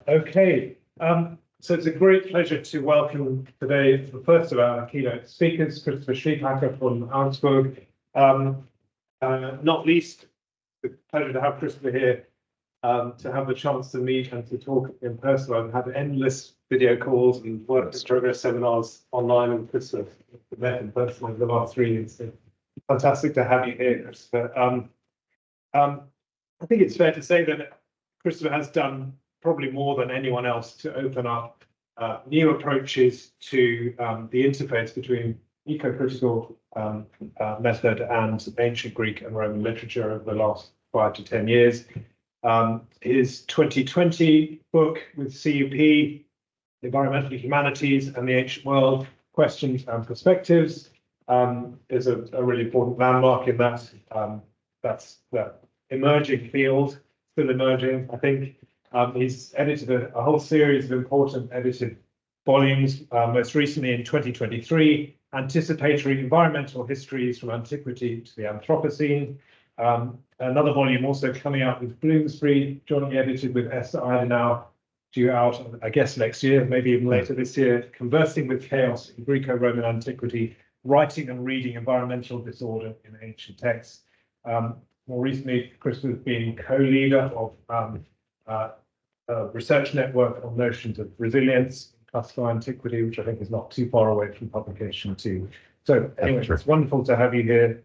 Okay, so it's a great pleasure to welcome today the first of our keynote speakers, Christopher Schliephake from Augsburg. Not least, the pleasure to have Christopher here, to have the chance to meet and to talk in person. I've had endless video calls and work in progress seminars online with Christopher. We've met in person over the last 3 years. So fantastic to have you here, Christopher. I think it's fair to say that Christopher has done probably more than anyone else to open up new approaches to the interface between eco-critical method and ancient Greek and Roman literature over the last 5 to 10 years. His 2020 book with CUP, Environmental Humanities and the Ancient World, Questions and Perspectives, is a really important landmark in that emerging field, still emerging, I think. He's edited a whole series of important edited volumes, most recently in 2023, Anticipatory Environmental Histories from Antiquity to the Anthropocene. Another volume also coming out with Bloomsbury, jointly edited with Esther Eidenau, due out, I guess, next year, maybe even later this year, Conversing with Chaos in Greco-Roman Antiquity, Writing and Reading Environmental Disorder in Ancient Texts. More recently, Chris has been co-leader of a research network on notions of resilience in classical antiquity, which I think is not too far away from publication too. So anyway, it's wonderful to have you here,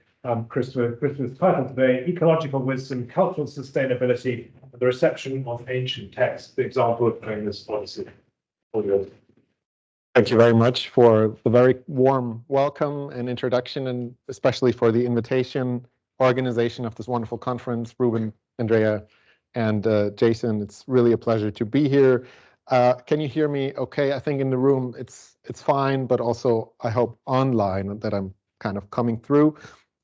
Christopher. Christopher's title today, Ecological Wisdom, Cultural Sustainability, and the Reception of Ancient Texts, the example of famous Odyssey. Thank you very much for the very warm welcome and introduction, and especially for the invitation, organization of this wonderful conference, Ruben, Andrea, and Jason. It's really a pleasure to be here. Can you hear me okay? I think in the room it's fine, but also I hope online that I'm kind of coming through.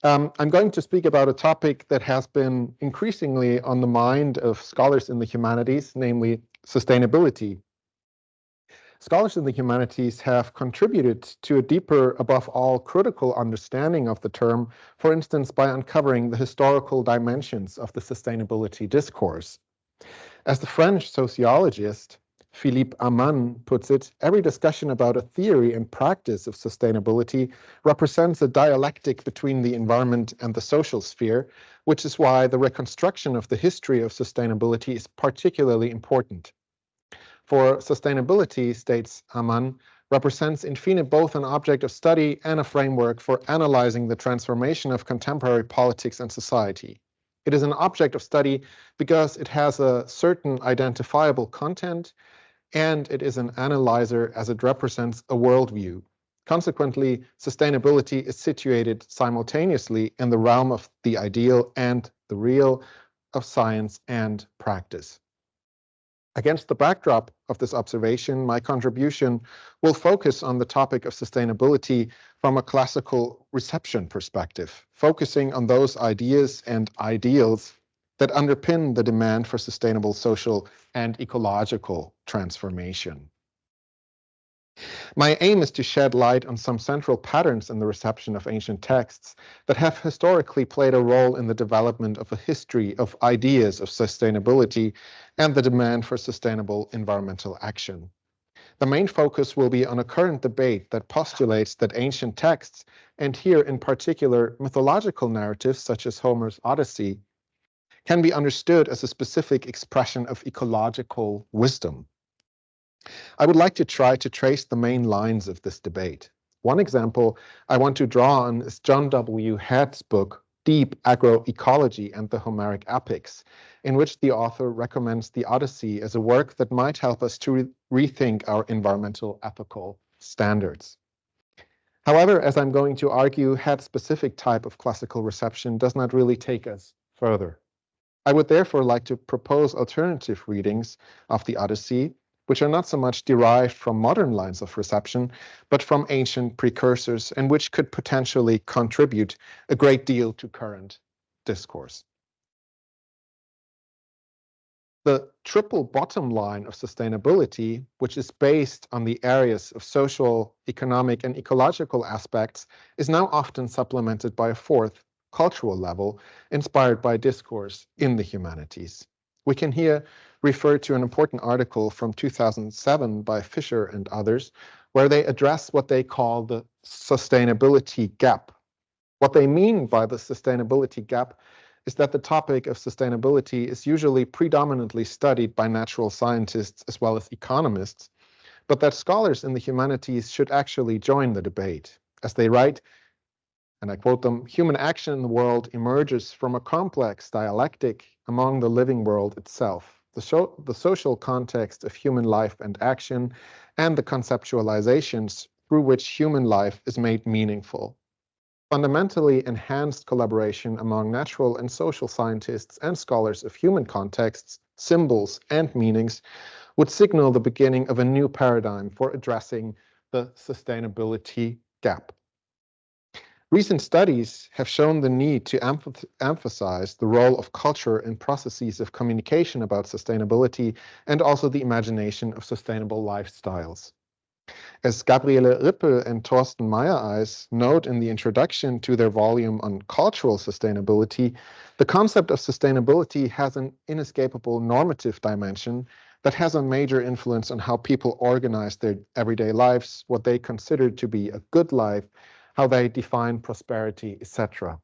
I'm going to speak about a topic that has been increasingly on the mind of scholars in the humanities, namely sustainability. Scholars in the humanities have contributed to a deeper, above all, critical understanding of the term, for instance, by uncovering the historical dimensions of the sustainability discourse. As the French sociologist Philippe Amann puts it, every discussion about a theory and practice of sustainability represents a dialectic between the environment and the social sphere, which is why the reconstruction of the history of sustainability is particularly important. For sustainability, states Amann, represents in fine both an object of study and a framework for analyzing the transformation of contemporary politics and society. It is an object of study because it has a certain identifiable content, and it is an analyzer as it represents a worldview. Consequently, sustainability is situated simultaneously in the realm of the ideal and the real, of science and practice. Against the backdrop of this observation, my contribution will focus on the topic of sustainability from a classical reception perspective, focusing on those ideas and ideals that underpin the demand for sustainable social and ecological transformation. My aim is to shed light on some central patterns in the reception of ancient texts that have historically played a role in the development of a history of ideas of sustainability and the demand for sustainable environmental action. The main focus will be on a current debate that postulates that ancient texts, and here in particular mythological narratives such as Homer's Odyssey, can be understood as a specific expression of ecological wisdom. I would like to try to trace the main lines of this debate. One example I want to draw on is John W. Head's book, Deep Agroecology and the Homeric Epics, in which the author recommends the Odyssey as a work that might help us to rethink our environmental ethical standards. However, as I'm going to argue, Head's specific type of classical reception does not really take us further. I would therefore like to propose alternative readings of the Odyssey, which are not so much derived from modern lines of reception, but from ancient precursors, and which could potentially contribute a great deal to current discourse. The triple bottom line of sustainability, which is based on the areas of social, economic, and ecological aspects, is now often supplemented by a fourth, cultural level, inspired by discourse in the humanities. We can here refer to an important article from 2007 by Fisher and others, where they address what they call the sustainability gap. What they mean by the sustainability gap is that the topic of sustainability is usually predominantly studied by natural scientists as well as economists, but that scholars in the humanities should actually join the debate. As they write, and I quote them, "Human action in the world emerges from a complex dialectic among the living world itself, the social context of human life and action, and the conceptualizations through which human life is made meaningful. Fundamentally enhanced collaboration among natural and social scientists and scholars of human contexts, symbols, and meanings would signal the beginning of a new paradigm for addressing the sustainability gap." Recent studies have shown the need to emphasize the role of culture in processes of communication about sustainability and also the imagination of sustainable lifestyles. As Gabriele Rippel and Thorsten Meyereis note in the introduction to their volume on cultural sustainability, the concept of sustainability has an inescapable normative dimension that has a major influence on how people organize their everyday lives, what they consider to be a good life, how they define prosperity, etc.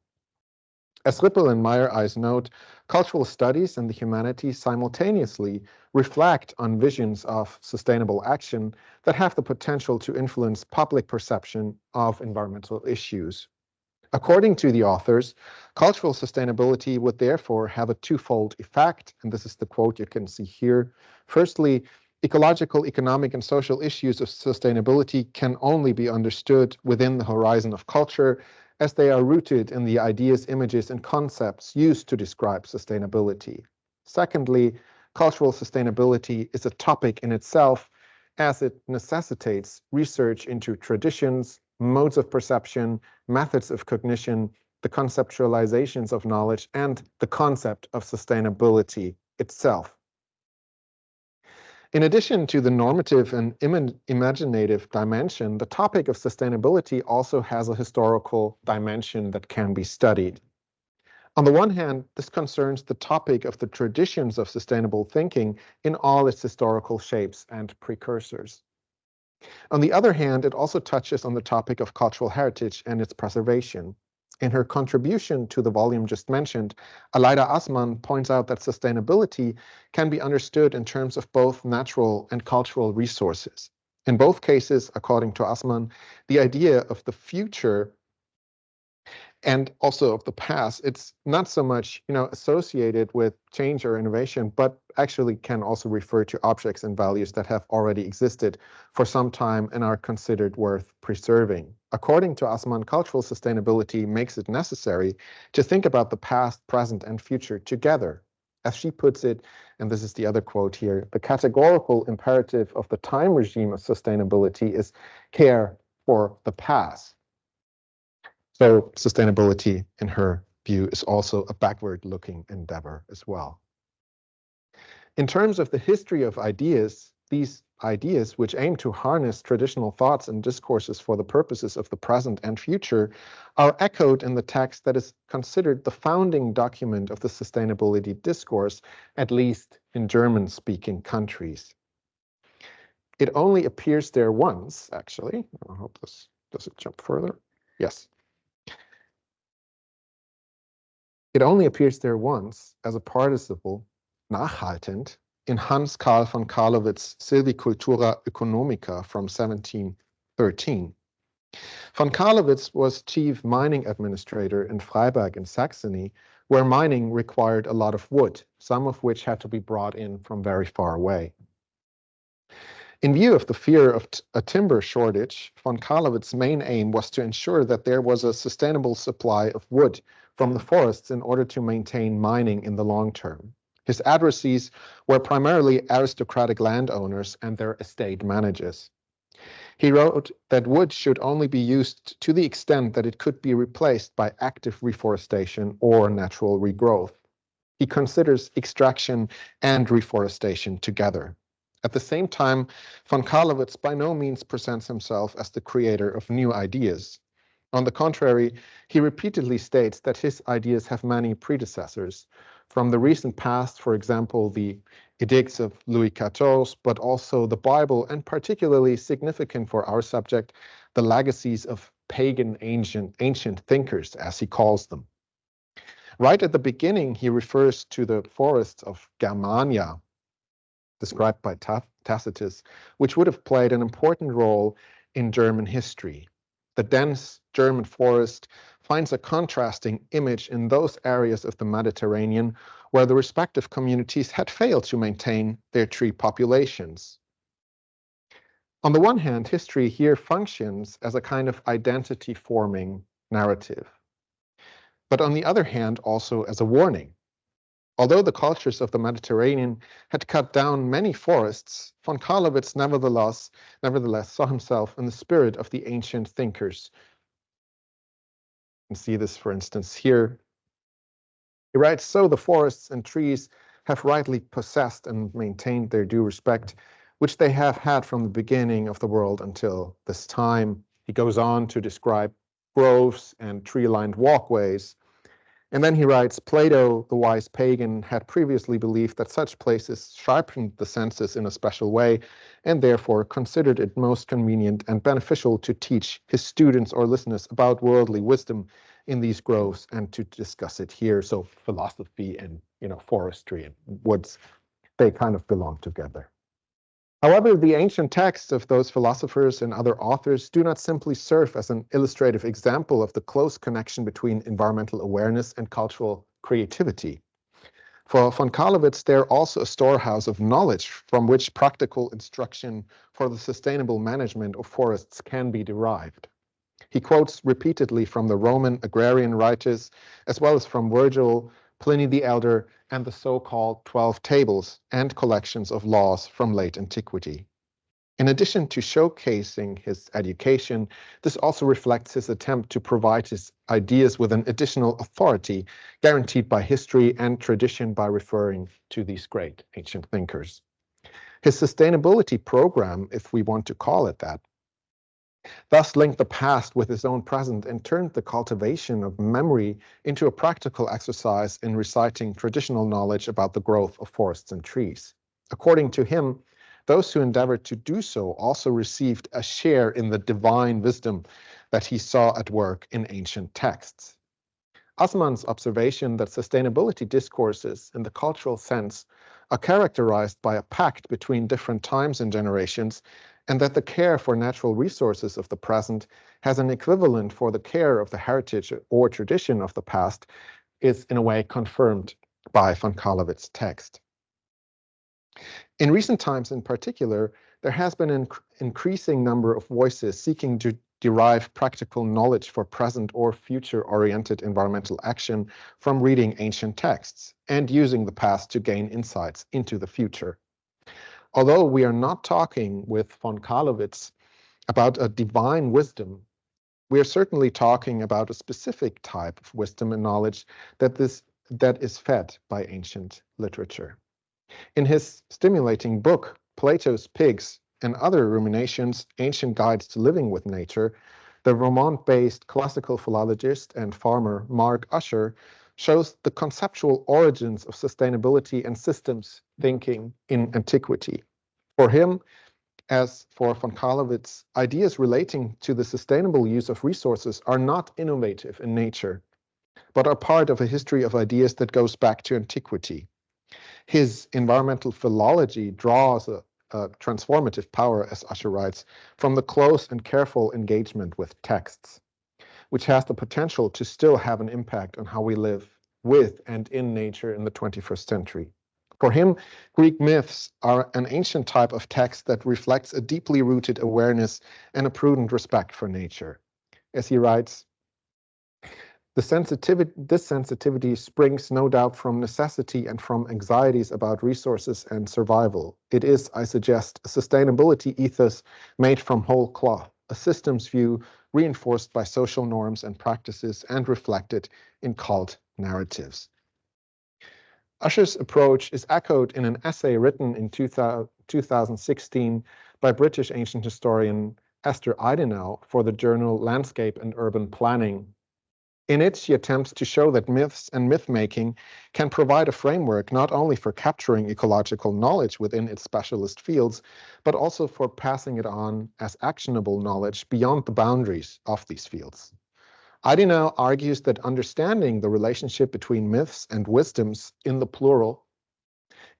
As Rippel and Meyereis note, cultural studies and the humanities simultaneously reflect on visions of sustainable action that have the potential to influence public perception of environmental issues. According to the authors, cultural sustainability would therefore have a twofold effect, and this is the quote you can see here. Firstly, ecological, economic, and social issues of sustainability can only be understood within the horizon of culture, as they are rooted in the ideas, images, and concepts used to describe sustainability. Secondly, cultural sustainability is a topic in itself, as it necessitates research into traditions, modes of perception, methods of cognition, the conceptualizations of knowledge, and the concept of sustainability itself. In addition to the normative and imaginative dimension, the topic of sustainability also has a historical dimension that can be studied. On the one hand, this concerns the topic of the traditions of sustainable thinking in all its historical shapes and precursors. On the other hand, it also touches on the topic of cultural heritage and its preservation. In her contribution to the volume just mentioned, Aleida Assmann points out that sustainability can be understood in terms of both natural and cultural resources. In both cases, according to Assmann, the idea of the future and also of the past, it's not so much, associated with change or innovation, but actually can also refer to objects and values that have already existed for some time and are considered worth preserving. According to Assmann, cultural sustainability makes it necessary to think about the past, present, and future together. As she puts it, and this is the other quote here, the categorical imperative of the time regime of sustainability is care for the past. So sustainability, in her view, is also a backward-looking endeavor as well. In terms of the history of ideas, these ideas, which aim to harness traditional thoughts and discourses for the purposes of the present and future, are echoed in the text that is considered the founding document of the sustainability discourse, at least in German-speaking countries. It only appears there once, actually. I hope this doesn't jump further. Yes. It only appears there once as a participle, nachhaltend, in Hans Carl von Carlowitz' Syvlicultura eoconomica from 1713. Von Carlowitz was chief mining administrator in Freiberg in Saxony, where mining required a lot of wood, some of which had to be brought in from very far away. In view of the fear of a timber shortage, von Carlowitz's main aim was to ensure that there was a sustainable supply of wood from the forests in order to maintain mining in the long term. His addressees were primarily aristocratic landowners and their estate managers. He wrote that wood should only be used to the extent that it could be replaced by active reforestation or natural regrowth. He considers extraction and reforestation together. At the same time, von Carlowitz by no means presents himself as the creator of new ideas. On the contrary, he repeatedly states that his ideas have many predecessors. From the recent past, for example, the edicts of Louis XIV, but also the Bible, and particularly significant for our subject, the legacies of pagan ancient thinkers, as he calls them. Right at the beginning, he refers to the forests of Germania, described by Tacitus, which would have played an important role in German history. The dense German forest finds a contrasting image in those areas of the Mediterranean where the respective communities had failed to maintain their tree populations. On the one hand, history here functions as a kind of identity-forming narrative, but on the other hand, also as a warning. Although the cultures of the Mediterranean had cut down many forests, von Carlowitz nevertheless saw himself in the spirit of the ancient thinkers. You can see this, for instance, here. He writes, "So the forests and trees have rightly possessed and maintained their due respect, which they have had from the beginning of the world until this time." He goes on to describe groves and tree-lined walkways. And then he writes, "Plato, the wise pagan, had previously believed that such places sharpened the senses in a special way, and therefore considered it most convenient and beneficial to teach his students or listeners about worldly wisdom in these groves and to discuss it here." So philosophy and, forestry and woods, they kind of belong together. However, the ancient texts of those philosophers and other authors do not simply serve as an illustrative example of the close connection between environmental awareness and cultural creativity. For von Carlowitz, they're also a storehouse of knowledge from which practical instruction for the sustainable management of forests can be derived. He quotes repeatedly from the Roman agrarian writers, as well as from Virgil, Pliny the Elder, and the so-called 12 tables and collections of laws from late antiquity. In addition to showcasing his education, this also reflects his attempt to provide his ideas with an additional authority guaranteed by history and tradition by referring to these great ancient thinkers. His sustainability program, if we want to call it that, thus linked the past with his own present and turned the cultivation of memory into a practical exercise in reciting traditional knowledge about the growth of forests and trees. According to him, those who endeavored to do so also received a share in the divine wisdom that he saw at work in ancient texts. Assmann's observation that sustainability discourses, in the cultural sense, are characterized by a pact between different times and generations, and that the care for natural resources of the present has an equivalent for the care of the heritage or tradition of the past, is in a way confirmed by von Carlowitz's text. In recent times in particular, there has been an increasing number of voices seeking to derive practical knowledge for present or future-oriented environmental action from reading ancient texts and using the past to gain insights into the future. Although we are not talking with von Carlowitz about a divine wisdom, we are certainly talking about a specific type of wisdom and knowledge that is fed by ancient literature. In his stimulating book, Plato's Pigs and Other Ruminations, Ancient Guides to Living with Nature, the Vermont-based classical philologist and farmer Mark Usher shows the conceptual origins of sustainability and systems thinking in antiquity. For him, as for von Carlowitz, ideas relating to the sustainable use of resources are not innovative in nature, but are part of a history of ideas that goes back to antiquity. His environmental philology draws a transformative power, as Usher writes, from the close and careful engagement with texts, which has the potential to still have an impact on how we live with and in nature in the 21st century. For him, Greek myths are an ancient type of text that reflects a deeply rooted awareness and a prudent respect for nature. As he writes, this sensitivity springs no doubt from necessity and from anxieties about resources and survival. It is, I suggest, a sustainability ethos made from whole cloth, a systems view reinforced by social norms and practices and reflected in cult narratives. Usher's approach is echoed in an essay written in 2016 by British ancient historian Esther Idenau for the journal Landscape and Urban Planning. In it, she attempts to show that myths and myth-making can provide a framework not only for capturing ecological knowledge within its specialist fields, but also for passing it on as actionable knowledge beyond the boundaries of these fields. Adenauer argues that understanding the relationship between myths and wisdoms in the plural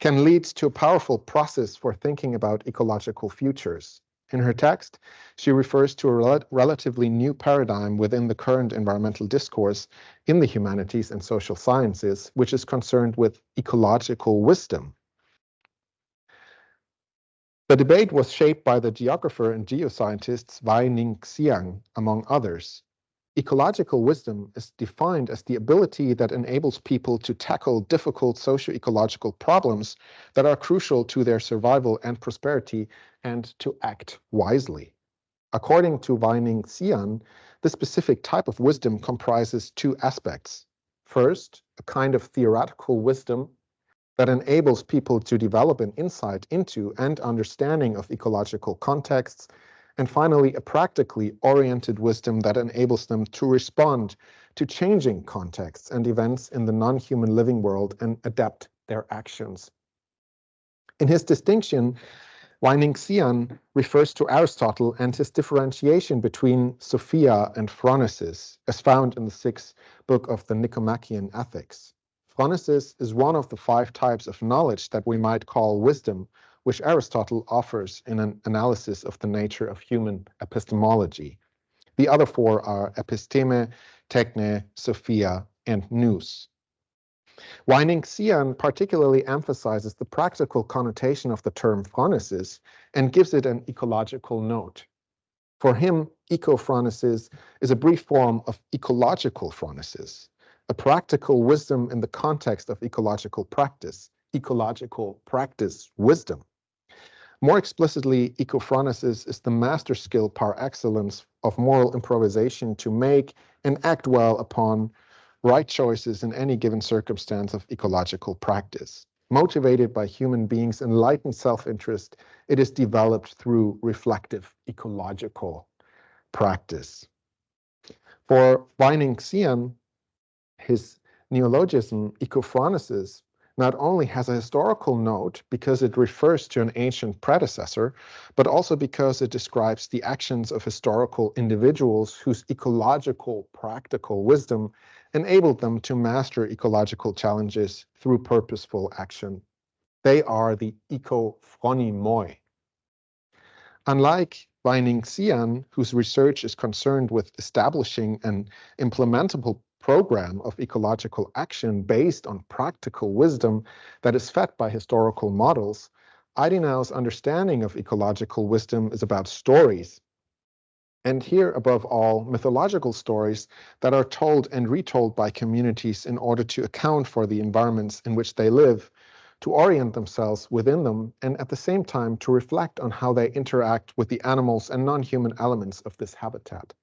can lead to a powerful process for thinking about ecological futures. In her text, she refers to a relatively new paradigm within the current environmental discourse in the humanities and social sciences, which is concerned with ecological wisdom. The debate was shaped by the geographer and geoscientists Wai-Ning Xiang, among others. Ecological wisdom is defined as the ability that enables people to tackle difficult socio-ecological problems that are crucial to their survival and prosperity, and to act wisely. According to Wai-Ning Xiang, the specific type of wisdom comprises two aspects. First, a kind of theoretical wisdom that enables people to develop an insight into and understanding of ecological contexts, and finally, a practically oriented wisdom that enables them to respond to changing contexts and events in the non-human living world and adapt their actions. In his distinction, Wai-Ning Xiang refers to Aristotle and his differentiation between Sophia and phronesis, as found in the 6th book of the Nicomachean Ethics. Phronesis is one of the 5 types of knowledge that we might call wisdom, which Aristotle offers in an analysis of the nature of human epistemology. The other 4 are episteme, techne, sophia, and nous. Wai-Ning Xiang particularly emphasizes the practical connotation of the term phronesis and gives it an ecological note. For him, eco-phronesis is a brief form of ecological phronesis, a practical wisdom in the context of ecological practice wisdom. More explicitly, eco-phronesis is the master skill par excellence of moral improvisation to make and act well upon right choices in any given circumstance of ecological practice. Motivated by human beings' enlightened self-interest, it is developed through reflective ecological practice. For Wai-Ning Xiang, his neologism, eco-phronesis, not only has a historical note because it refers to an ancient predecessor, but also because it describes the actions of historical individuals whose ecological practical wisdom enabled them to master ecological challenges through purposeful action. They are the eco-phronimoi. Unlike Wai-Ning Xiang, whose research is concerned with establishing an implementable program of ecological action based on practical wisdom that is fed by historical models, Adenauer's understanding of ecological wisdom is about stories. And here, above all, mythological stories that are told and retold by communities in order to account for the environments in which they live, to orient themselves within them, and at the same time to reflect on how they interact with the animals and non-human elements of this habitat.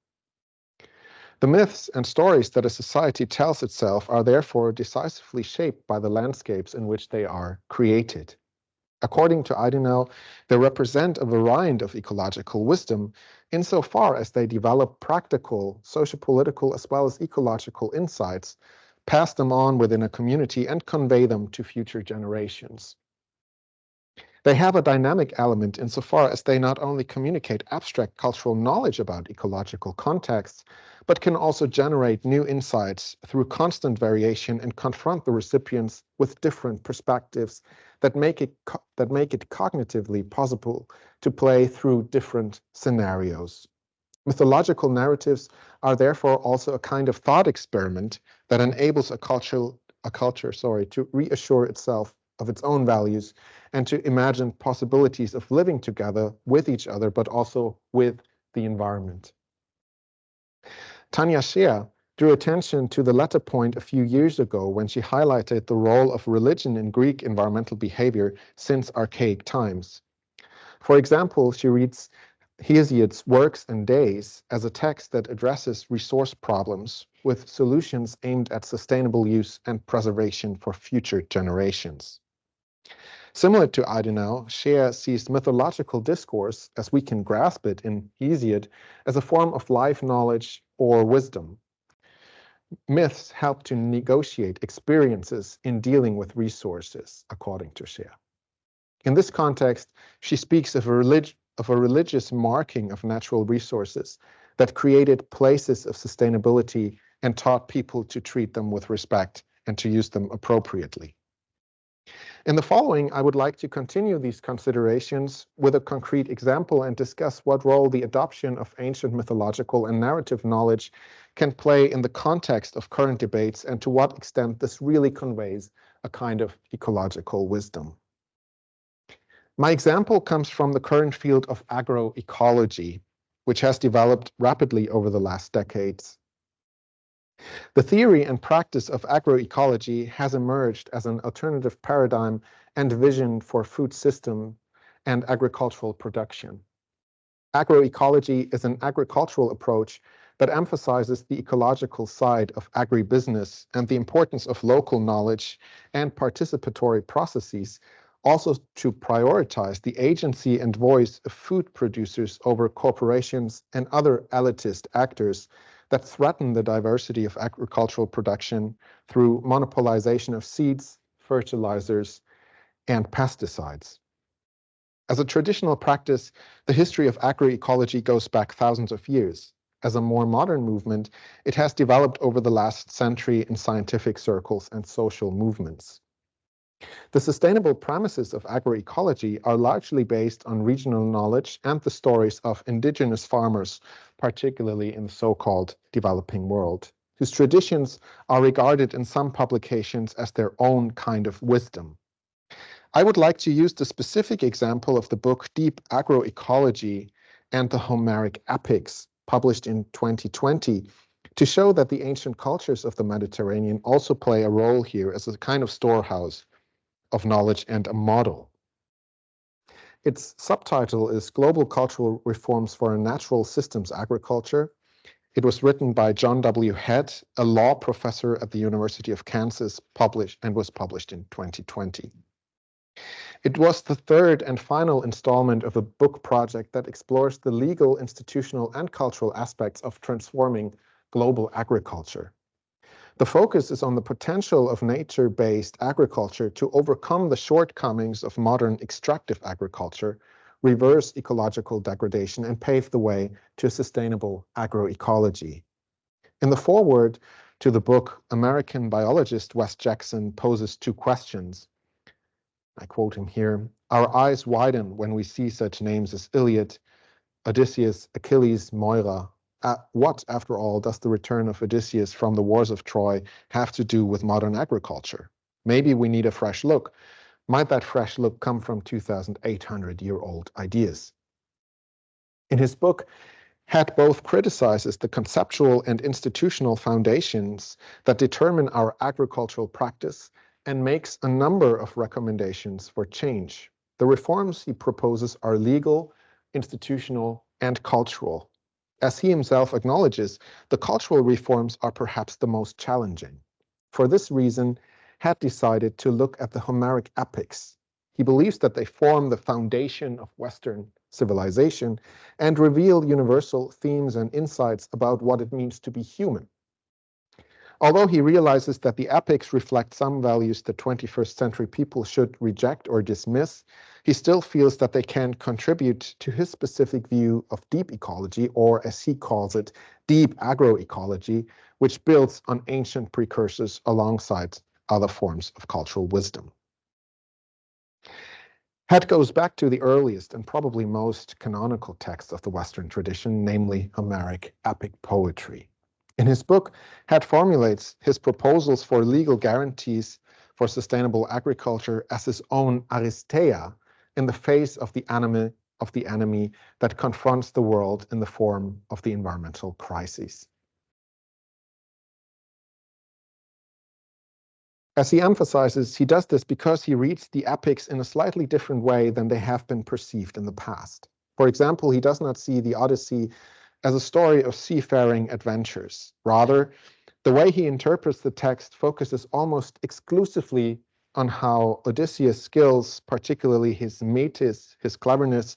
The myths and stories that a society tells itself are therefore decisively shaped by the landscapes in which they are created. According to Adenauer, they represent a variant of ecological wisdom insofar as they develop practical, sociopolitical, as well as ecological insights, pass them on within a community, and convey them to future generations. They have a dynamic element insofar as they not only communicate abstract cultural knowledge about ecological contexts, but can also generate new insights through constant variation and confront the recipients with different perspectives that make it cognitively possible to play through different scenarios. Mythological narratives are therefore also a kind of thought experiment that enables a culture to reassure itself of its own values and to imagine possibilities of living together with each other, but also with the environment. Tanja Scheer drew attention to the latter point a few years ago when she highlighted the role of religion in Greek environmental behavior since archaic times. For example, she reads Hesiod's Works and Days as a text that addresses resource problems with solutions aimed at sustainable use and preservation for future generations. Similar to Adenauer, Scheer sees mythological discourse, as we can grasp it in Hesiod, as a form of life knowledge or wisdom. myths help to negotiate experiences in dealing with resources, according to Scheer. In this context, she speaks of a religious marking of natural resources that created places of sustainability and taught people to treat them with respect and to use them appropriately. In the following, I would like to continue these considerations with a concrete example and discuss what role the adoption of ancient mythological and narrative knowledge can play in the context of current debates and to what extent this really conveys a kind of ecological wisdom. My example comes from the current field of agroecology, which has developed rapidly over the last decades. The theory and practice of agroecology has emerged as an alternative paradigm and vision for food system and agricultural production. Agroecology is an agricultural approach that emphasizes the ecological side of agribusiness and the importance of local knowledge and participatory processes, also to prioritize the agency and voice of food producers over corporations and other elitist actors that threaten the diversity of agricultural production through monopolization of seeds, fertilizers, and pesticides. As a traditional practice, the history of agroecology goes back thousands of years. As a more modern movement, it has developed over the last century in scientific circles and social movements. The sustainable premises of agroecology are largely based on regional knowledge and the stories of indigenous farmers, particularly in the so-called developing world, whose traditions are regarded in some publications as their own kind of wisdom. I would like to use the specific example of the book Deep Agroecology and the Homeric Epics, published in 2020, to show that the ancient cultures of the Mediterranean also play a role here as a kind of storehouse of knowledge and a model. Its subtitle is Global Cultural Reforms for a Natural Systems Agriculture. It was written by John W. Head, a law professor at the University of Kansas, was published in 2020. It was the third and final installment of a book project that explores the legal, institutional, and cultural aspects of transforming global agriculture. The focus is on the potential of nature-based agriculture to overcome the shortcomings of modern extractive agriculture, reverse ecological degradation, and pave the way to sustainable agroecology. In the foreword to the book, American biologist Wes Jackson poses two questions. I quote him here: "Our eyes widen when we see such names as Iliad, Odysseus, Achilles, Moira. What, after all, does the return of Odysseus from the wars of Troy have to do with modern agriculture? Maybe we need a fresh look. Might that fresh look come from 2,800-year-old ideas?" In his book, Head both criticizes the conceptual and institutional foundations that determine our agricultural practice and makes a number of recommendations for change. The reforms he proposes are legal, institutional, and cultural. As he himself acknowledges, the cultural reforms are perhaps the most challenging. For this reason, Head decided to look at the Homeric epics. He believes that they form the foundation of Western civilization and reveal universal themes and insights about what it means to be human. Although he realizes that the epics reflect some values that 21st century people should reject or dismiss, he still feels that they can contribute to his specific view of deep ecology, or as he calls it, deep agroecology, which builds on ancient precursors alongside other forms of cultural wisdom. Head goes back to the earliest and probably most canonical text of the Western tradition, namely Homeric epic poetry. In his book, Head formulates his proposals for legal guarantees for sustainable agriculture as his own aristeia in the face of the enemy that confronts the world in the form of the environmental crises. As he emphasizes, he does this because he reads the epics in a slightly different way than they have been perceived in the past. For example, he does not see the Odyssey as a story of seafaring adventures. Rather, the way he interprets the text focuses almost exclusively on how Odysseus' skills, particularly his metis, his cleverness,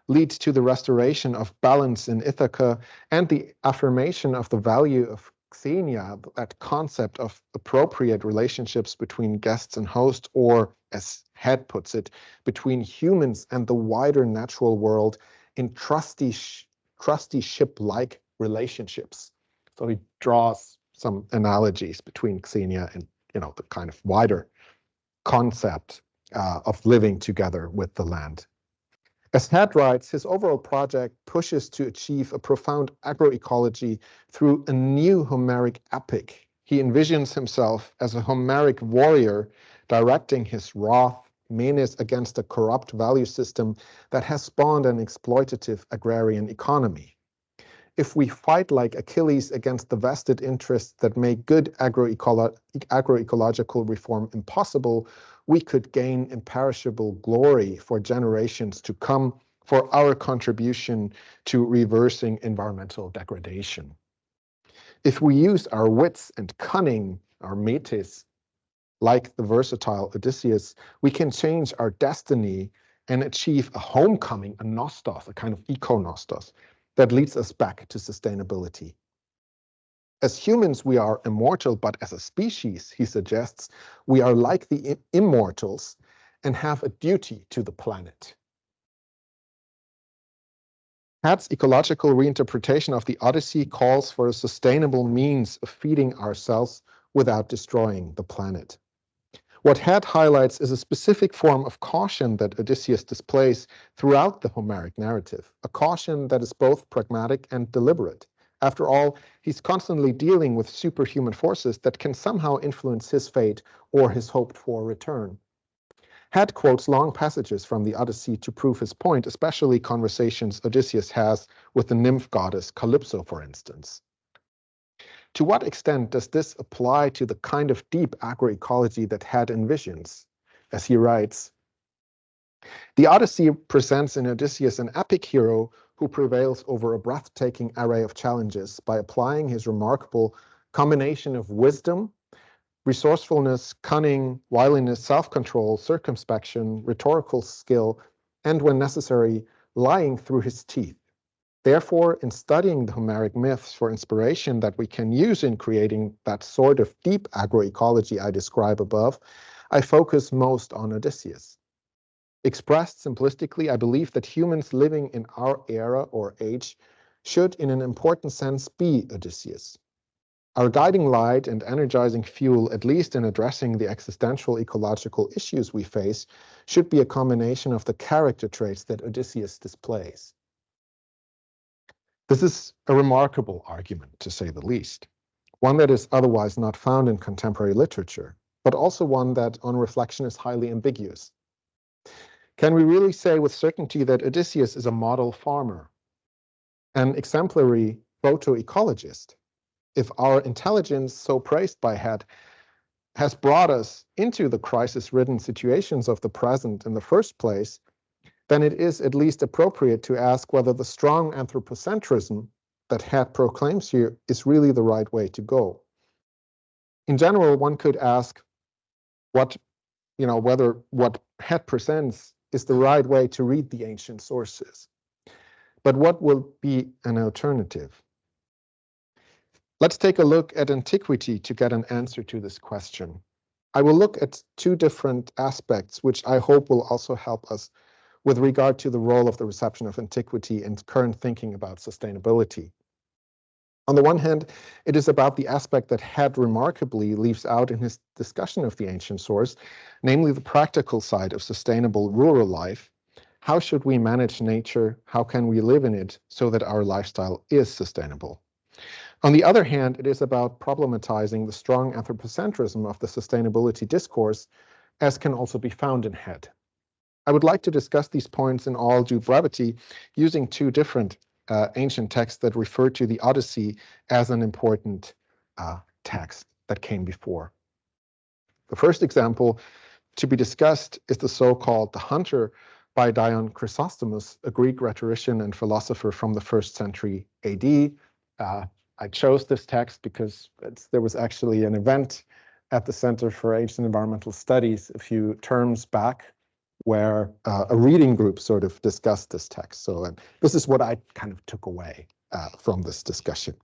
lead to the restoration of balance in Ithaca and the affirmation of the value of xenia, that concept of appropriate relationships between guests and host, or as Head puts it, between humans and the wider natural world in trusteeship-like relationships. So he draws some analogies between xenia and, the kind of wider concept of living together with the land. As Head writes, his overall project pushes to achieve a profound agroecology through a new Homeric epic. He envisions himself as a Homeric warrior directing his wrath, menace against a corrupt value system that has spawned an exploitative agrarian economy. If we fight like Achilles against the vested interests that make good agroecological reform impossible, we could gain imperishable glory for generations to come for our contribution to reversing environmental degradation. If we use our wits and cunning, our metis, like the versatile Odysseus, we can change our destiny and achieve a homecoming, a nostos, a kind of econostos, that leads us back to sustainability. As humans, we are immortal, but as a species, he suggests, we are like the immortals and have a duty to the planet. Head's ecological reinterpretation of the Odyssey calls for a sustainable means of feeding ourselves without destroying the planet. What Head highlights is a specific form of caution that Odysseus displays throughout the Homeric narrative, a caution that is both pragmatic and deliberate. After all, he's constantly dealing with superhuman forces that can somehow influence his fate or his hoped-for return. Head quotes long passages from the Odyssey to prove his point, especially conversations Odysseus has with the nymph goddess Calypso, for instance. To what extent does this apply to the kind of deep agroecology that Head envisions? As he writes, the Odyssey presents in Odysseus an epic hero who prevails over a breathtaking array of challenges by applying his remarkable combination of wisdom, resourcefulness, cunning, wiliness, self-control, circumspection, rhetorical skill, and when necessary, lying through his teeth. Therefore, in studying the Homeric myths for inspiration that we can use in creating that sort of deep agroecology I describe above, I focus most on Odysseus. Expressed simplistically, I believe that humans living in our era or age should, in an important sense, be Odysseus. Our guiding light and energizing fuel, at least in addressing the existential ecological issues we face, should be a combination of the character traits that Odysseus displays. This is a remarkable argument, to say the least, one that is otherwise not found in contemporary literature, but also one that, on reflection, is highly ambiguous. Can we really say with certainty that Odysseus is a model farmer, an exemplary photoecologist, if our intelligence, so praised by Head, has brought us into the crisis-ridden situations of the present in the first place, then it is at least appropriate to ask whether the strong anthropocentrism that Head proclaims here is really the right way to go. In general, one could ask whether what Head presents is the right way to read the ancient sources. But what will be an alternative? Let's take a look at antiquity to get an answer to this question. I will look at two different aspects, which I hope will also help us with regard to the role of the reception of antiquity and current thinking about sustainability. On the one hand, it is about the aspect that Head remarkably leaves out in his discussion of the ancient source, namely the practical side of sustainable rural life. How should we manage nature? How can we live in it so that our lifestyle is sustainable? On the other hand, it is about problematizing the strong anthropocentrism of the sustainability discourse, as can also be found in Head. I would like to discuss these points in all due brevity using two different ancient texts that refer to the Odyssey as an important text that came before. The first example to be discussed is the so-called The Hunter by Dion Chrysos, a Greek rhetorician and philosopher from the 1st century AD. I chose this text because there was actually an event at the Center for Ancient Environmental Studies a few terms back where a reading group sort of discussed this text. So this is what I kind of took away from this discussion.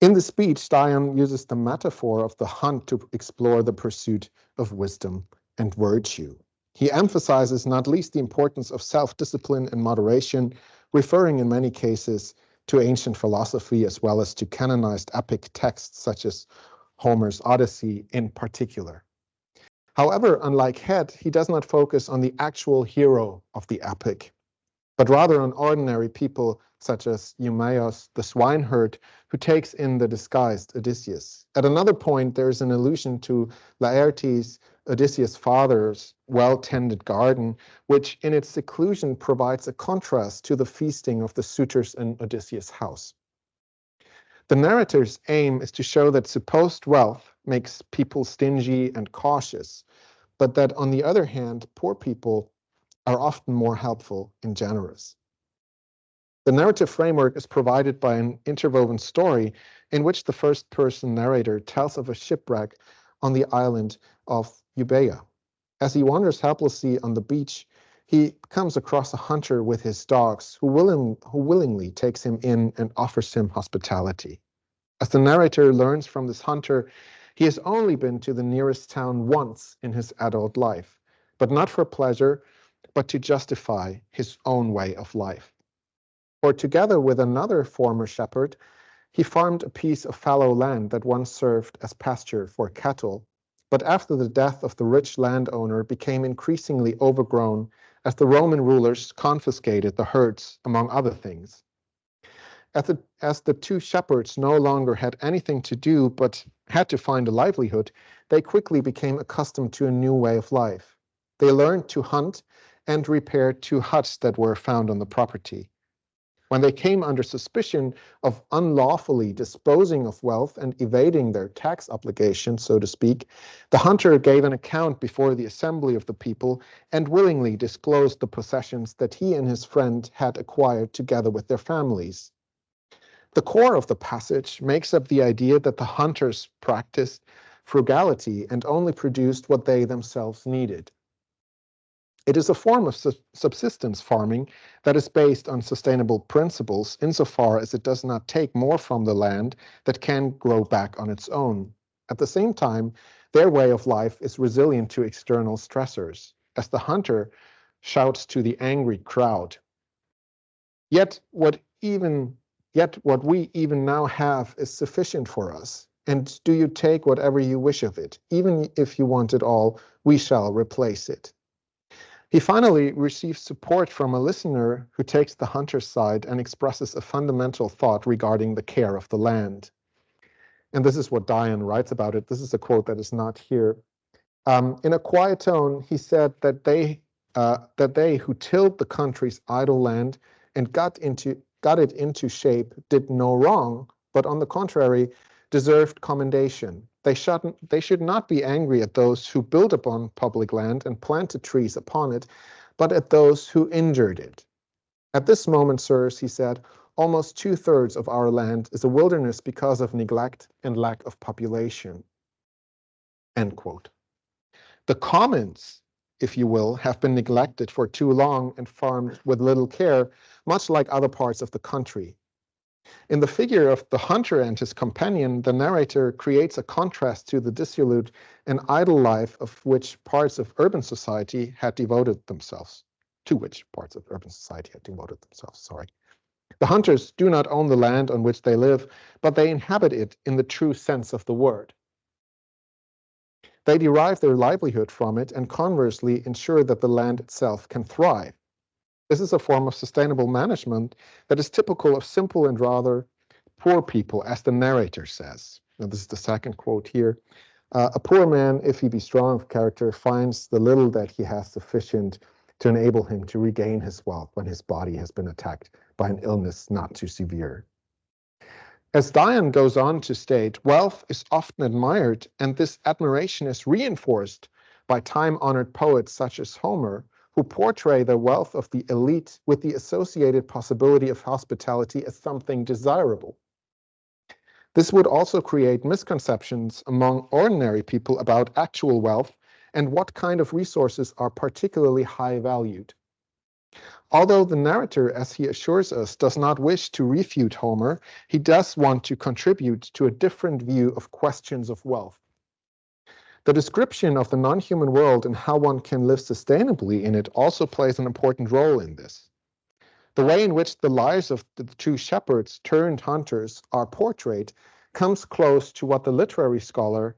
In the speech, Dion uses the metaphor of the hunt to explore the pursuit of wisdom and virtue. He emphasizes not least the importance of self-discipline and moderation, referring in many cases to ancient philosophy as well as to canonized epic texts such as Homer's Odyssey in particular. However, unlike Het, he does not focus on the actual hero of the epic, but rather on ordinary people such as Eumaeus, the swineherd, who takes in the disguised Odysseus. At another point, there is an allusion to Laertes, Odysseus' father's well-tended garden, which in its seclusion provides a contrast to the feasting of the suitors in Odysseus' house. The narrator's aim is to show that supposed wealth makes people stingy and cautious, but that on the other hand, poor people are often more helpful and generous. The narrative framework is provided by an interwoven story in which the first-person narrator tells of a shipwreck on the island of Euboea. As he wanders helplessly on the beach, he comes across a hunter with his dogs who willingly takes him in and offers him hospitality. As the narrator learns from this hunter, he has only been to the nearest town once in his adult life, but not for pleasure, but to justify his own way of life. For together with another former shepherd, he farmed a piece of fallow land that once served as pasture for cattle, but after the death of the rich landowner became increasingly overgrown as the Roman rulers confiscated the herds, among other things. As the two shepherds no longer had anything to do but had to find a livelihood, they quickly became accustomed to a new way of life. They learned to hunt and repair two huts that were found on the property. When they came under suspicion of unlawfully disposing of wealth and evading their tax obligations, so to speak, the hunter gave an account before the assembly of the people and willingly disclosed the possessions that he and his friend had acquired together with their families. The core of the passage makes up the idea that the hunters practiced frugality and only produced what they themselves needed. It is a form of subsistence farming that is based on sustainable principles insofar as it does not take more from the land that can grow back on its own. At the same time, their way of life is resilient to external stressors, as the hunter shouts to the angry crowd. Yet what we even now have is sufficient for us, and do you take whatever you wish of it? Even if you want it all, we shall replace it. He finally receives support from a listener who takes the hunter's side and expresses a fundamental thought regarding the care of the land. And this is what Dion writes about it. This is a quote that is not here. In a quiet tone, he said that they who tilled the country's idle land and got it into shape did no wrong, but on the contrary, deserved commendation. They should not be angry at those who built upon public land and planted trees upon it, but at those who injured it. At this moment, sirs, he said, almost 2/3 of our land is a wilderness because of neglect and lack of population. End quote. The commons, if you will, have been neglected for too long and farmed with little care, much like other parts of the country. In the figure of the hunter and his companion, the narrator creates a contrast to the dissolute and idle life of which parts of urban society had devoted themselves. The hunters do not own the land on which they live, but they inhabit it in the true sense of the word. They derive their livelihood from it and conversely ensure that the land itself can thrive. This is a form of sustainable management that is typical of simple and rather poor people, as the narrator says. Now, this is the second quote here. A poor man, if he be strong of character, finds the little that he has sufficient to enable him to regain his wealth when his body has been attacked by an illness not too severe. As Dion goes on to state, wealth is often admired, and this admiration is reinforced by time-honored poets such as Homer, who portray the wealth of the elite with the associated possibility of hospitality as something desirable. This would also create misconceptions among ordinary people about actual wealth and what kind of resources are particularly high valued. Although the narrator, as he assures us, does not wish to refute Homer, he does want to contribute to a different view of questions of wealth. The description of the non-human world and how one can live sustainably in it also plays an important role in this. The way in which the lives of the two shepherds turned hunters are portrayed comes close to what the literary scholar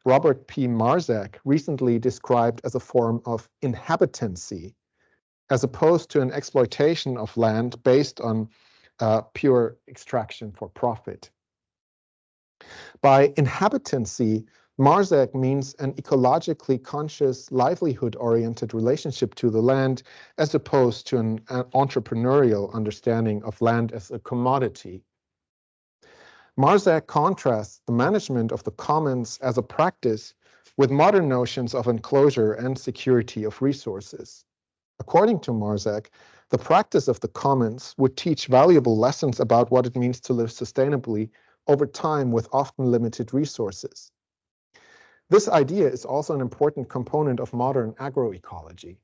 Robert P. Marzack recently described as a form of inhabitancy, as opposed to an exploitation of land based on pure extraction for profit. By inhabitancy, Marzack means an ecologically conscious, livelihood-oriented relationship to the land, as opposed to an entrepreneurial understanding of land as a commodity. Marzack contrasts the management of the commons as a practice with modern notions of enclosure and security of resources. According to Marzack, the practice of the commons would teach valuable lessons about what it means to live sustainably over time with often limited resources. This idea is also an important component of modern agroecology.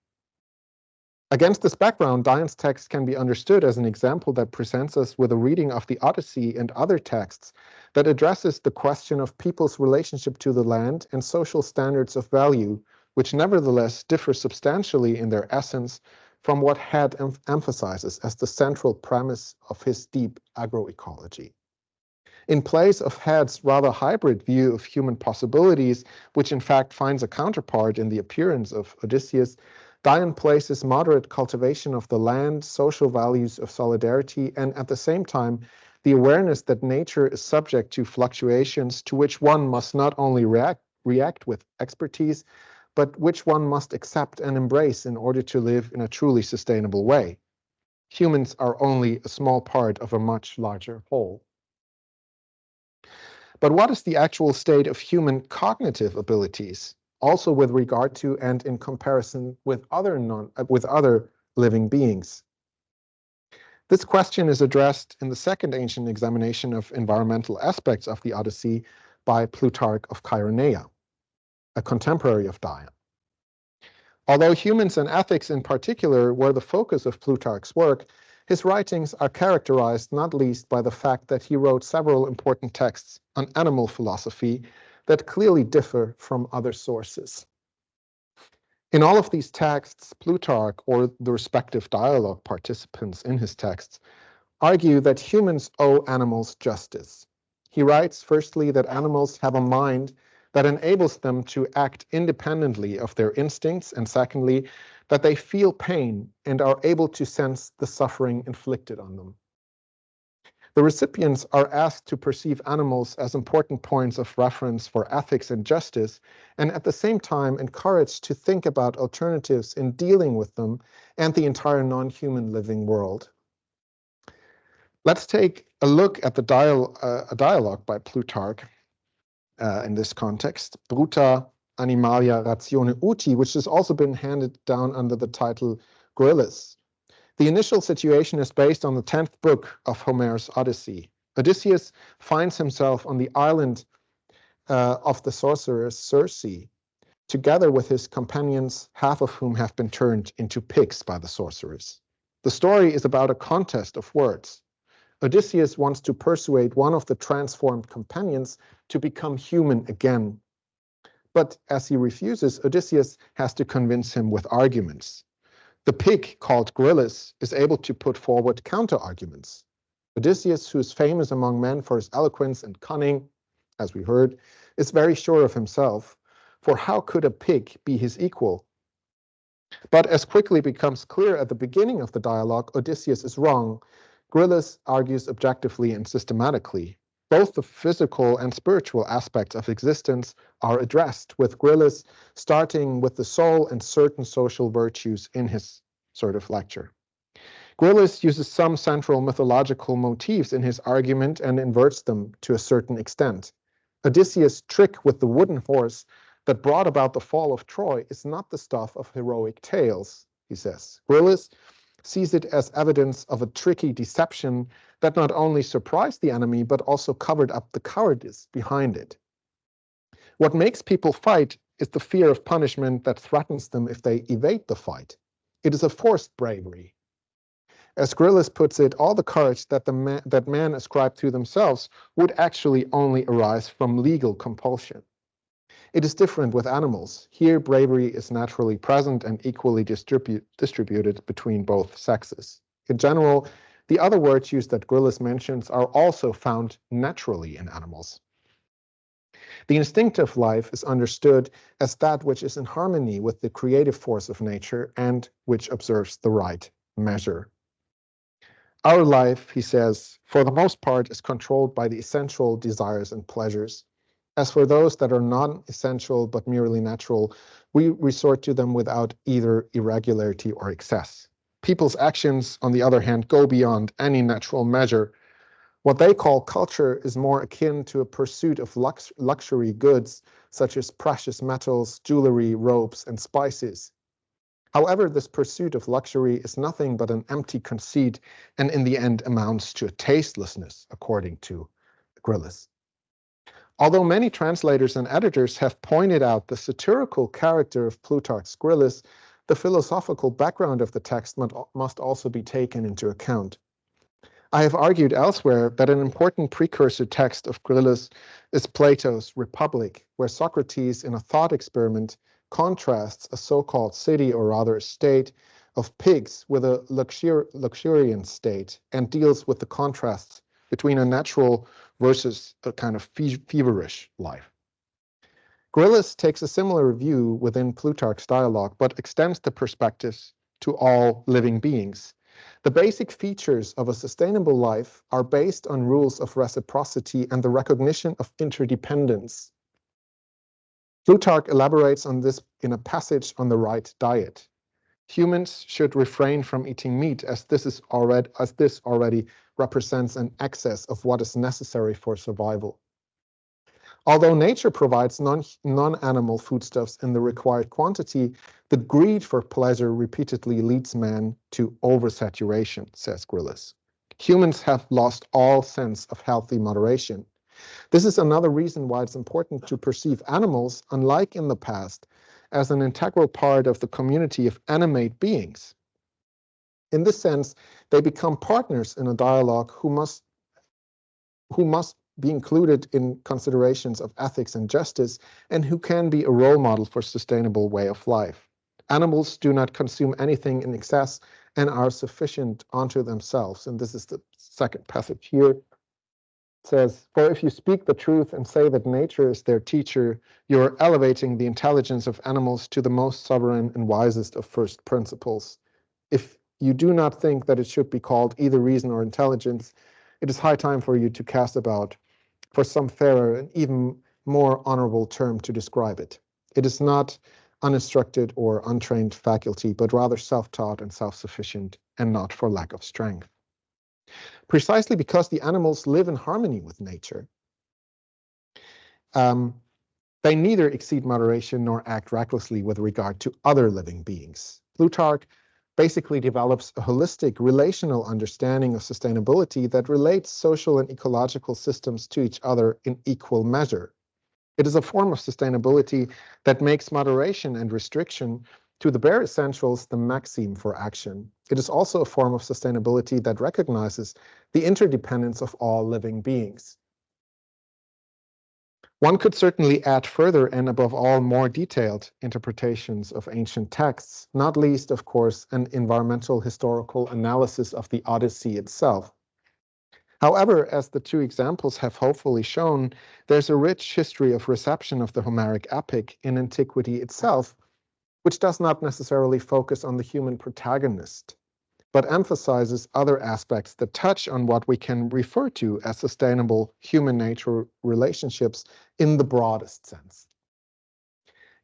Against this background, Dion's text can be understood as an example that presents us with a reading of the Odyssey and other texts that addresses the question of people's relationship to the land and social standards of value, which nevertheless differ substantially in their essence from what Head emphasizes as the central premise of his deep agroecology. In place of Head's rather hybrid view of human possibilities, which in fact finds a counterpart in the appearance of Odysseus, Dion places moderate cultivation of the land, social values of solidarity, and at the same time, the awareness that nature is subject to fluctuations to which one must not only react with expertise, but which one must accept and embrace in order to live in a truly sustainable way. Humans are only a small part of a much larger whole. But what is the actual state of human cognitive abilities, also with regard to and in comparison with other living beings? This question is addressed in the second ancient examination of environmental aspects of the Odyssey by Plutarch of Chaeronea, a contemporary of Dion. Although humans and ethics in particular were the focus of Plutarch's work, his writings are characterized not least by the fact that he wrote several important texts on animal philosophy that clearly differ from other sources. In all of these texts, Plutarch, or the respective dialogue participants in his texts, argue that humans owe animals justice. He writes, firstly, that animals have a mind that enables them to act independently of their instincts, and secondly, that they feel pain and are able to sense the suffering inflicted on them. The recipients are asked to perceive animals as important points of reference for ethics and justice, and at the same time encouraged to think about alternatives in dealing with them and the entire non-human living world. Let's take a look at a dialogue by Plutarch in this context, Bruta Animalia Ratione Uti, which has also been handed down under the title Gryllus. The initial situation is based on the 10th book of Homer's Odyssey. Odysseus finds himself on the island of the sorceress Circe, together with his companions, half of whom have been turned into pigs by the sorceress. The story is about a contest of words. Odysseus wants to persuade one of the transformed companions to become human again. But as he refuses, Odysseus has to convince him with arguments. The pig, called Gryllus, is able to put forward counter-arguments. Odysseus, who is famous among men for his eloquence and cunning, as we heard, is very sure of himself, for how could a pig be his equal? But as quickly becomes clear at the beginning of the dialogue, Odysseus is wrong. Gryllus argues objectively and systematically. Both the physical and spiritual aspects of existence are addressed, with Gryllus starting with the soul and certain social virtues in his sort of lecture. Gryllus uses some central mythological motifs in his argument and inverts them to a certain extent. Odysseus' trick with the wooden horse that brought about the fall of Troy is not the stuff of heroic tales, he says. Gryllus sees it as evidence of a tricky deception that not only surprised the enemy, but also covered up the cowardice behind it. What makes people fight is the fear of punishment that threatens them if they evade the fight. It is a forced bravery. As Gryllus puts it, all the courage that man ascribed to themselves would actually only arise from legal compulsion. It is different with animals. Here, bravery is naturally present and equally distributed between both sexes. In general, the other virtues that Gryllus mentions are also found naturally in animals. The instinctive life is understood as that which is in harmony with the creative force of nature and which observes the right measure. Our life, he says, for the most part is controlled by the essential desires and pleasures. As for those that are non-essential but merely natural, we resort to them without either irregularity or excess. People's actions, on the other hand, go beyond any natural measure. What they call culture is more akin to a pursuit of luxury goods, such as precious metals, jewelry, robes, and spices. However, this pursuit of luxury is nothing but an empty conceit, and in the end amounts to a tastelessness, according to Gryllus. Although many translators and editors have pointed out the satirical character of Plutarch's Gryllus, the philosophical background of the text must also be taken into account. I have argued elsewhere that an important precursor text of Gryllus is Plato's Republic, where Socrates, in a thought experiment, contrasts a so-called city, or rather a state, of pigs with a luxuriant state, and deals with the contrasts between a natural versus a kind of feverish life. Gryllus takes a similar view within Plutarch's dialogue, but extends the perspectives to all living beings. The basic features of a sustainable life are based on rules of reciprocity and the recognition of interdependence. Plutarch elaborates on this in a passage on the right diet. Humans should refrain from eating meat, as this already represents an excess of what is necessary for survival. Although nature provides non-animal foodstuffs in the required quantity, the greed for pleasure repeatedly leads man to oversaturation, says Gryllus. Humans have lost all sense of healthy moderation. This is another reason why it's important to perceive animals, unlike in the past, as an integral part of the community of animate beings. In this sense, they become partners in a dialogue who must be included in considerations of ethics and justice, and who can be a role model for sustainable way of life. Animals do not consume anything in excess and are sufficient unto themselves. And this is the second passage here. It says, "For if you speak the truth and say that nature is their teacher, you are elevating the intelligence of animals to the most sovereign and wisest of first principles. If you do not think that it should be called either reason or intelligence, it is high time for you to cast about for some fairer and even more honorable term to describe it. It is not uninstructed or untrained faculty, but rather self-taught and self-sufficient, and not for lack of strength." Precisely because the animals live in harmony with nature, they neither exceed moderation nor act recklessly with regard to other living beings. Plutarch basically develops a holistic relational understanding of sustainability that relates social and ecological systems to each other in equal measure. It is a form of sustainability that makes moderation and restriction to the bare essentials the maxim for action. It is also a form of sustainability that recognizes the interdependence of all living beings. One could certainly add further and above all more detailed interpretations of ancient texts, not least, of course, an environmental historical analysis of the Odyssey itself. However, as the two examples have hopefully shown, there's a rich history of reception of the Homeric epic in antiquity itself, which does not necessarily focus on the human protagonist, but emphasizes other aspects that touch on what we can refer to as sustainable human-nature relationships in the broadest sense.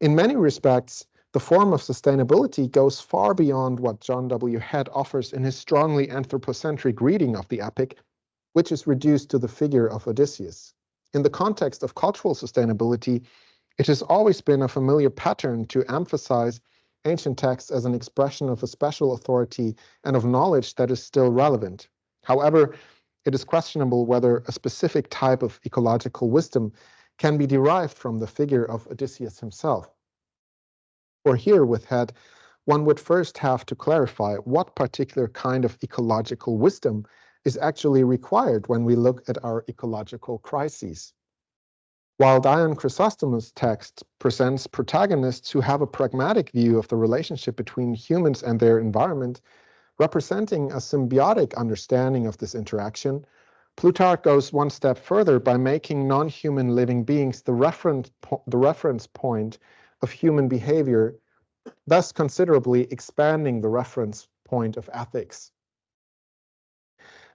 In many respects, the form of sustainability goes far beyond what John W. Head offers in his strongly anthropocentric reading of the epic, which is reduced to the figure of Odysseus. In the context of cultural sustainability, it has always been a familiar pattern to emphasize ancient texts as an expression of a special authority and of knowledge that is still relevant. However, it is questionable whether a specific type of ecological wisdom can be derived from the figure of Odysseus himself. For here with Head, one would first have to clarify what particular kind of ecological wisdom is actually required when we look at our ecological crises. While Dion Chrysos' text presents protagonists who have a pragmatic view of the relationship between humans and their environment, representing a symbiotic understanding of this interaction, Plutarch goes one step further by making non-human living beings the reference point of human behavior, thus considerably expanding the reference point of ethics.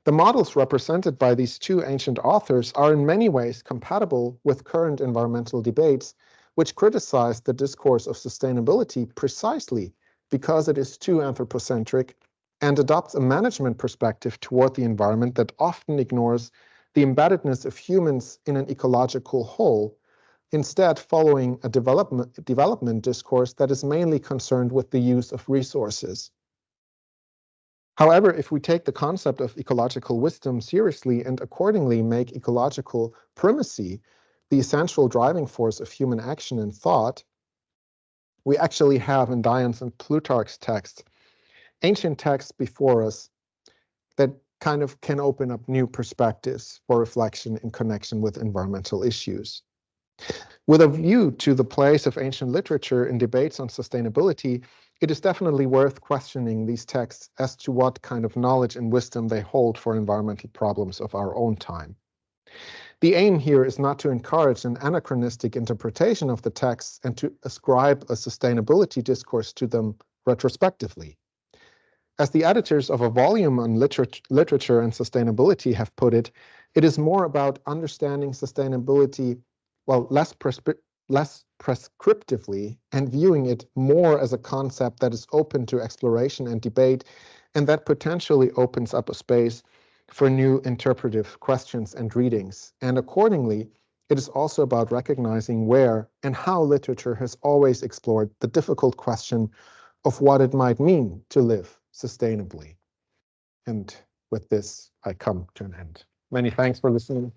The models represented by these two ancient authors are in many ways compatible with current environmental debates, which criticize the discourse of sustainability precisely because it is too anthropocentric and adopts a management perspective toward the environment that often ignores the embeddedness of humans in an ecological whole, instead following a development discourse that is mainly concerned with the use of resources. However, if we take the concept of ecological wisdom seriously and accordingly make ecological primacy the essential driving force of human action and thought, we actually have in Dion's and Plutarch's text ancient texts before us that kind of can open up new perspectives for reflection in connection with environmental issues. With a view to the place of ancient literature in debates on sustainability, it is definitely worth questioning these texts as to what kind of knowledge and wisdom they hold for environmental problems of our own time. The aim here is not to encourage an anachronistic interpretation of the texts and to ascribe a sustainability discourse to them retrospectively. As the editors of a volume on literature and sustainability have put it, it is more about understanding sustainability, well, less prescriptively and viewing it more as a concept that is open to exploration and debate, and that potentially opens up a space for new interpretive questions and readings. And accordingly, it is also about recognizing where and how literature has always explored the difficult question of what it might mean to live sustainably. And with this, I come to an end. Many thanks for listening.